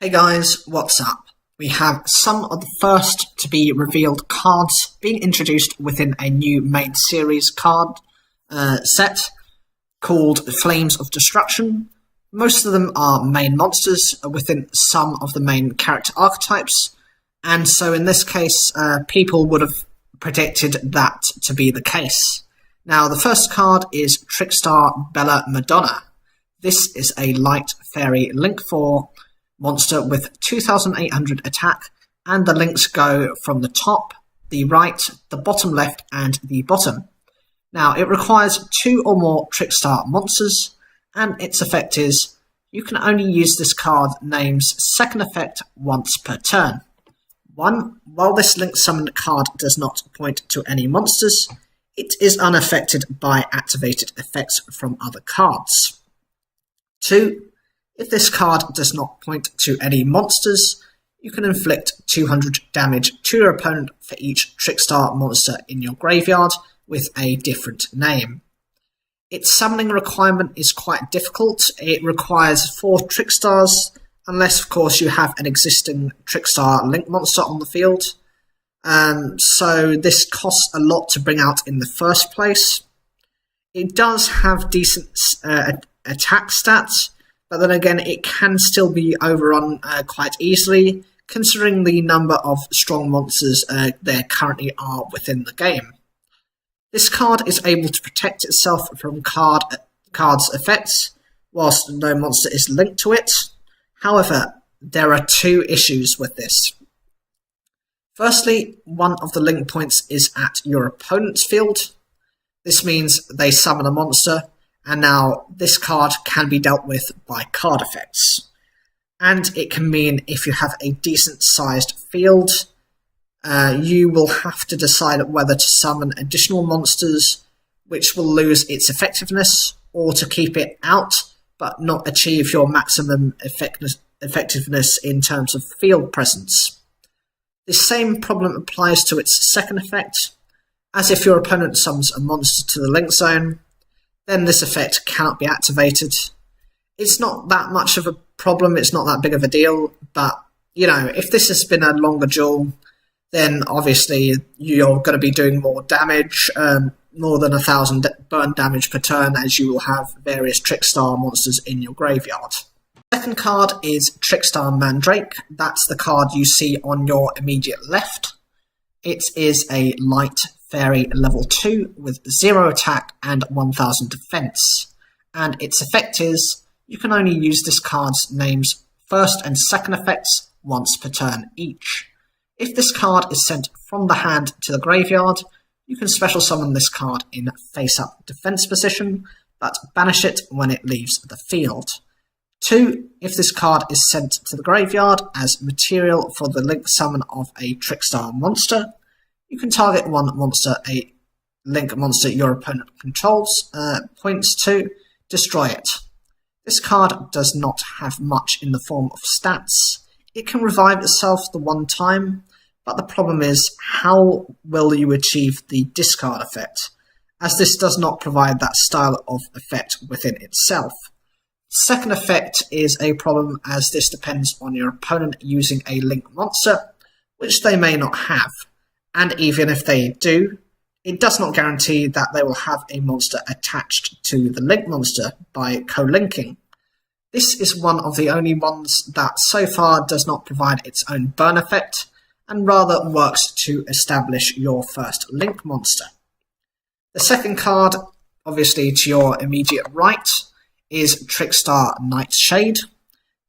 Hey guys, what's up? We have some of the first to be revealed cards being introduced within a new main series card set called Flames of Destruction. Most of them are main monsters within some of the main character archetypes, and so in this case, people would have predicted that to be the case. Now, the first card is Trickstar Bella Madonna. This is a light fairy Link 4 monster with 2,800 attack, and the links go from the top, the right, the bottom left, and the bottom. Now, it requires 2 or more Trickstar monsters, and its effect is you can only use this card name's second effect once per turn. 1. While this link summoned card does not point to any monsters, it is unaffected by activated effects from other cards. 2. If this card does not point to any monsters, you can inflict 200 damage to your opponent for each Trickstar monster in your graveyard with a different name. Its summoning requirement is quite difficult. It requires 4 Trickstars, unless of course you have an existing Trickstar Link monster on the field. So this costs a lot to bring out in the first place. It does have decent attack stats, but then again it can still be overrun quite easily, considering the number of strong monsters there currently are within the game. This card is able to protect itself from card's effects, whilst no monster is linked to it. However, there are 2 issues with this. Firstly, one of the link points is at your opponent's field. This means they summon a monster, and now this card can be dealt with by card effects. And it can mean if you have a decent sized field, you will have to decide whether to summon additional monsters, which will lose its effectiveness, or to keep it out but not achieve your maximum effectiveness in terms of field presence. This same problem applies to its second effect, as if your opponent summons a monster to the link zone, then this effect cannot be activated. It's not that much of a problem, it's not that big of a deal, but, you know, if this has been a longer duel, then obviously you're going to be doing more damage, more than 1,000 burn damage per turn, as you will have various Trickstar monsters in your graveyard. Second card is Trickstar Mandrake. That's the card you see on your immediate left. It is a light fairy level 2 with 0 attack and 1,000 defense. And its effect is you can only use this card's name's first and second effects once per turn each. If this card is sent from the hand to the graveyard, you can special summon this card in face-up defense position, but banish it when it leaves the field. 2. If this card is sent to the graveyard as material for the link summon of a Trickstar monster, you can target one monster a link monster your opponent controls points to, destroy it. This card does not have much in the form of stats. It can revive itself the one time, but the problem is how will you achieve the discard effect, as this does not provide that style of effect within itself. Second effect is a problem, as this depends on your opponent using a link monster, which they may not have. And even if they do, it does not guarantee that they will have a monster attached to the link monster by co-linking. This is one of the only ones that so far does not provide its own burn effect, and rather works to establish your first link monster. The second card, obviously to your immediate right, is Trickstar Nightshade.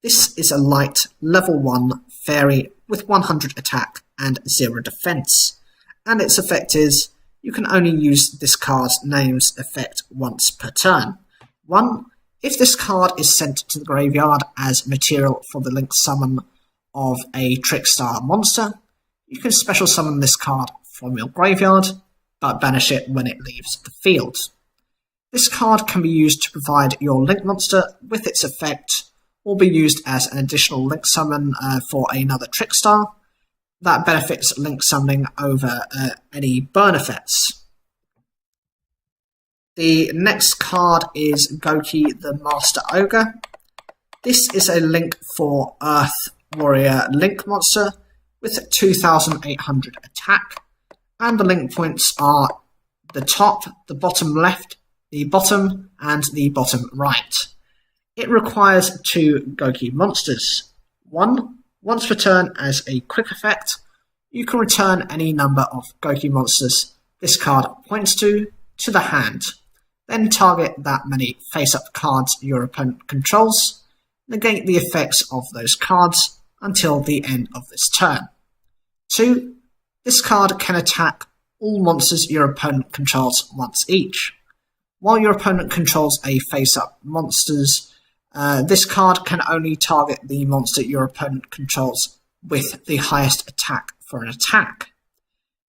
This is a light level 1 fairy with 100 attack and 0 defense, and its effect is you can only use this card's name's effect once per turn. 1. If this card is sent to the graveyard as material for the link summon of a Trickstar monster, you can special summon this card from your graveyard, but banish it when it leaves the field. This card can be used to provide your link monster with its effect, or be used as an additional link summon for another Trickstar that benefits link summoning over any burn effects. The next card is Goki the Master Ogre. This is a link for Earth Warrior Link monster with 2,800 attack, and the link points are the top, the bottom left, the bottom, and the bottom right. It requires 2 Goki monsters. 1. Once per turn as a quick effect, you can return any number of Goki monsters this card points to the hand. Then target that many face-up cards your opponent controls. Negate the effects of those cards until the end of this turn. 2. This card can attack all monsters your opponent controls once each. While your opponent controls a face-up monsters, this card can only target the monster your opponent controls with the highest attack for an attack.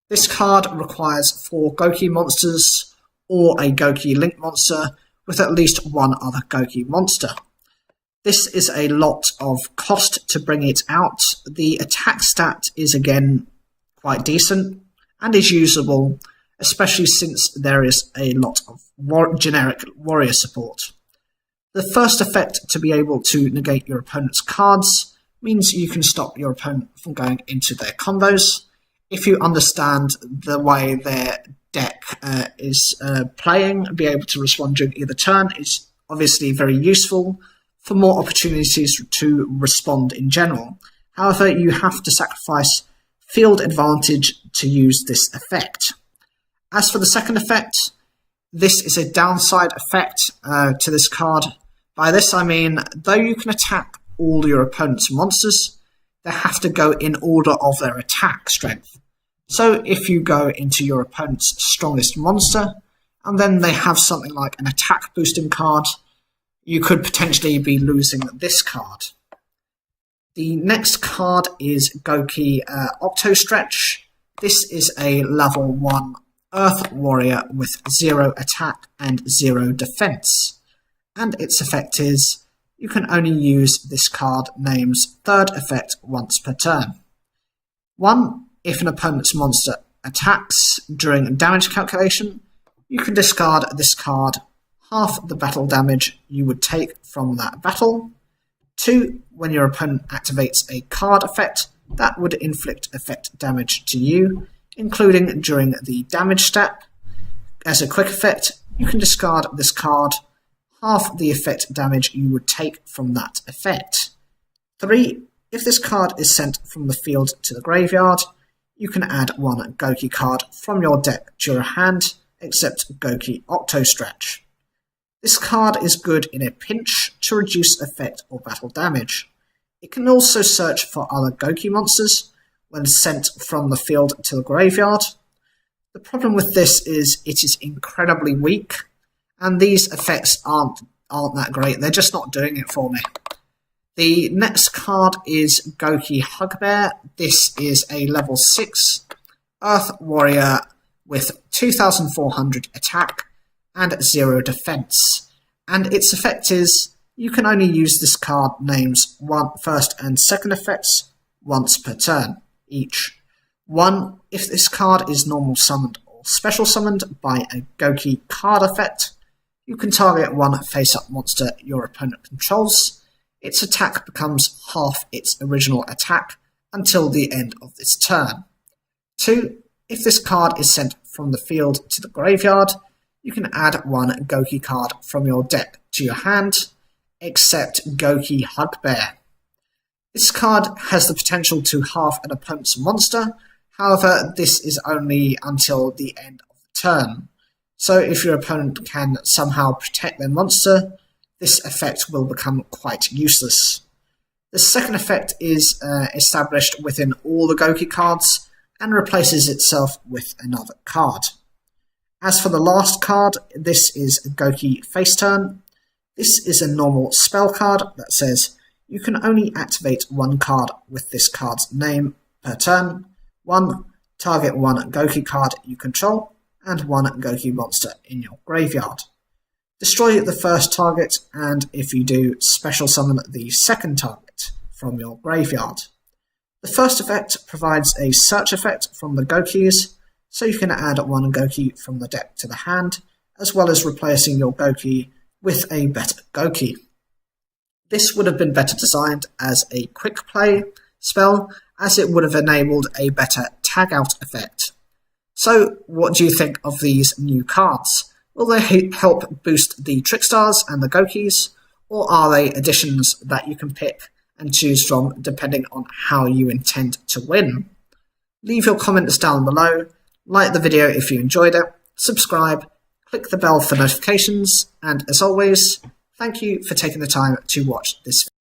This card requires 4 Goki monsters or a Goki Link monster with at least 1 other Goki monster. This is a lot of cost to bring it out. The attack stat is again quite decent and is usable, especially since there is a lot of generic warrior support. The first effect to be able to negate your opponent's cards means you can stop your opponent from going into their combos. If you understand the way their deck is playing, be able to respond during either turn is obviously very useful for more opportunities to respond in general. However, you have to sacrifice field advantage to use this effect. As for the second effect, this is a downside effect to this card. By this I mean, though you can attack all your opponent's monsters, they have to go in order of their attack strength. So if you go into your opponent's strongest monster, and then they have something like an attack boosting card, you could potentially be losing this card. The next card is Goki Octostretch. This is a level 1 Earth Warrior with 0 attack and 0 defense. And its effect is, you can only use this card name's third effect once per turn. 1. If an opponent's monster attacks during a damage calculation, you can discard this card half the battle damage you would take from that battle. 2. When your opponent activates a card effect, that would inflict effect damage to you, including during the damage step. As a quick effect, you can discard this card half the effect damage you would take from that effect. 3. If this card is sent from the field to the graveyard, you can add 1 Goki card from your deck to your hand, except Goki Octostretch. This card is good in a pinch to reduce effect or battle damage. It can also search for other Goki monsters when sent from the field to the graveyard. The problem with this is it is incredibly weak, and these effects aren't that great. They're just not doing it for me. The next card is Goki Hugbear. This is a level 6 Earth Warrior with 2,400 attack and 0 defense. And its effect is, you can only use this card name's first and second effects once per turn each. 1. If this card is normal summoned or special summoned by a Goki card effect, you can target 1 face-up monster your opponent controls. Its attack becomes half its original attack until the end of this turn. 2. If this card is sent from the field to the graveyard, you can add 1 Goki card from your deck to your hand, except Goki Hugbear. This card has the potential to halve an opponent's monster, however, this is only until the end of the turn. So if your opponent can somehow protect their monster, this effect will become quite useless. The second effect is established within all the Goki cards and replaces itself with another card. As for the last card, this is Goki Face Turn. This is a normal spell card that says you can only activate 1 card with this card's name per turn. 1. Target 1 Goki card you control and 1 Goki monster in your graveyard. Destroy the first target, and if you do, special summon the second target from your graveyard. The first effect provides a search effect from the Gokis, so you can add 1 Goki from the deck to the hand, as well as replacing your Goki with a better Goki. This would have been better designed as a quick play spell, as it would have enabled a better tag out effect. So what do you think of these new cards? Will they help boost the Trickstars and the Gokis, or are they additions that you can pick and choose from depending on how you intend to win? Leave your comments down below, like the video if you enjoyed it, subscribe, click the bell for notifications, and as always, thank you for taking the time to watch this video.